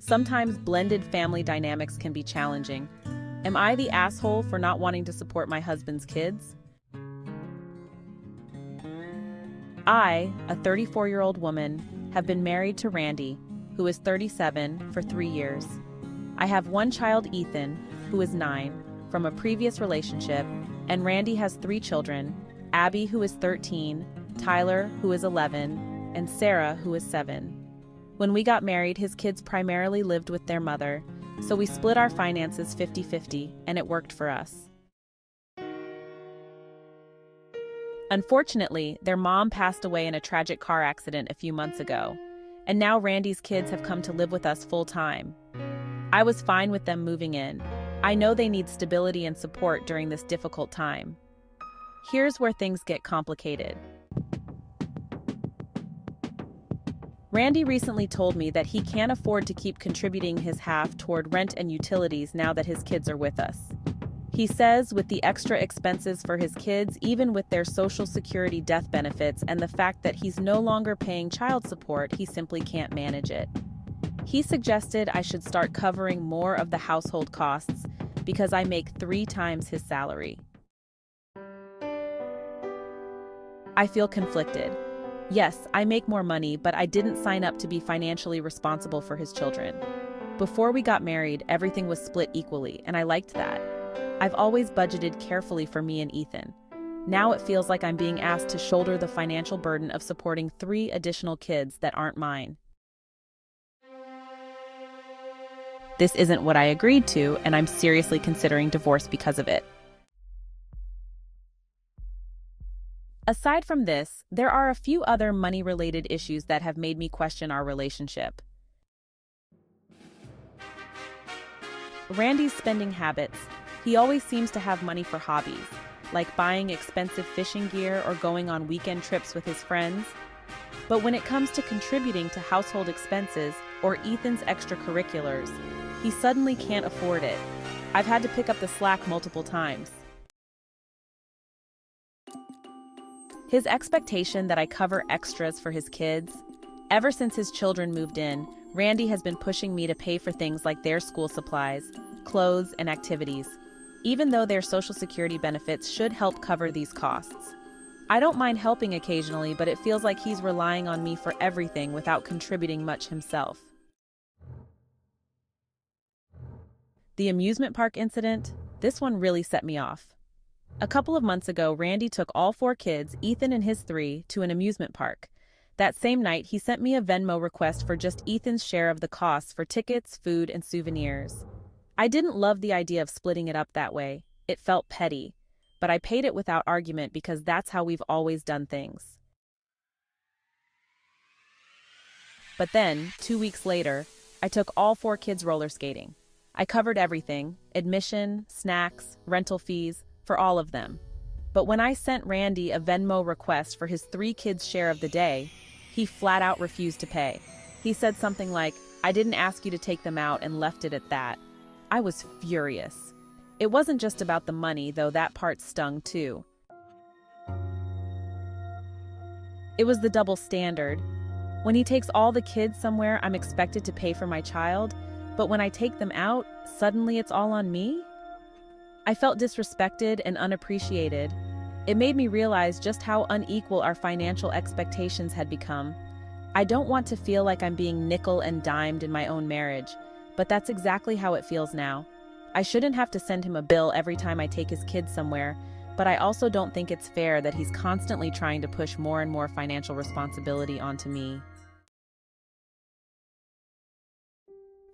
Sometimes blended family dynamics can be challenging. Am I the asshole for not wanting to support my husband's kids? I, a 34-year-old woman, have been married to Randy, who is 37, for 3 years. I have one child, Ethan, who is 9, from a previous relationship, and Randy has 3 children, Abby, who is 13, Tyler, who is 11, and Sarah, who is 7. When we got married, his kids primarily lived with their mother, so we split our finances 50-50, and it worked for us. Unfortunately, their mom passed away in a tragic car accident a few months ago, and now Randy's kids have come to live with us full-time. I was fine with them moving in. I know they need stability and support during this difficult time. Here's where things get complicated. Randy recently told me that he can't afford to keep contributing his half toward rent and utilities now that his kids are with us. He says with the extra expenses for his kids, even with their Social Security death benefits and the fact that he's no longer paying child support, he simply can't manage it. He suggested I should start covering more of the household costs because I make 3 times his salary. I feel conflicted. Yes, I make more money, but I didn't sign up to be financially responsible for his children. Before we got married, everything was split equally, and I liked that. I've always budgeted carefully for me and Ethan. Now it feels like I'm being asked to shoulder the financial burden of supporting 3 additional kids that aren't mine. This isn't what I agreed to, and I'm seriously considering divorce because of it. Aside from this, there are a few other money-related issues that have made me question our relationship. Randy's spending habits. He always seems to have money for hobbies, like buying expensive fishing gear or going on weekend trips with his friends. But when it comes to contributing to household expenses or Ethan's extracurriculars, he suddenly can't afford it. I've had to pick up the slack multiple times. His expectation that I cover extras for his kids. Ever since his children moved in, Randy has been pushing me to pay for things like their school supplies, clothes, and activities, even though their Social Security benefits should help cover these costs. I don't mind helping occasionally, but it feels like he's relying on me for everything without contributing much himself. The amusement park incident, this one really set me off. A couple of months ago, Randy took all 4 kids, Ethan and his 3, to an amusement park. That same night, he sent me a Venmo request for just Ethan's share of the costs for tickets, food, and souvenirs. I didn't love the idea of splitting it up that way. It felt petty, but I paid it without argument because that's how we've always done things. But then, 2 weeks later, I took all 4 kids roller skating. I covered everything: admission, snacks, rental fees, for all of them. But when I sent Randy a Venmo request for his 3 kids' share of the day, he flat out refused to pay. He said something like, "I didn't ask you to take them out," and left it at that. I was furious. It wasn't just about the money, though that part stung too. It was the double standard. When he takes all the kids somewhere, I'm expected to pay for my child, but when I take them out, suddenly it's all on me? I felt disrespected and unappreciated. It made me realize just how unequal our financial expectations had become. I don't want to feel like I'm being nickel and dimed in my own marriage, but that's exactly how it feels now. I shouldn't have to send him a bill every time I take his kids somewhere, but I also don't think it's fair that he's constantly trying to push more and more financial responsibility onto me.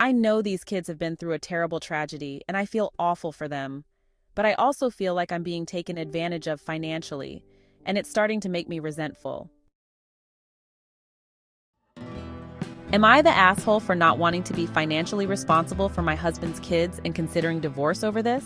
I know these kids have been through a terrible tragedy, and I feel awful for them. But I also feel like I'm being taken advantage of financially, and it's starting to make me resentful. Am I the asshole for not wanting to be financially responsible for my husband's kids and considering divorce over this?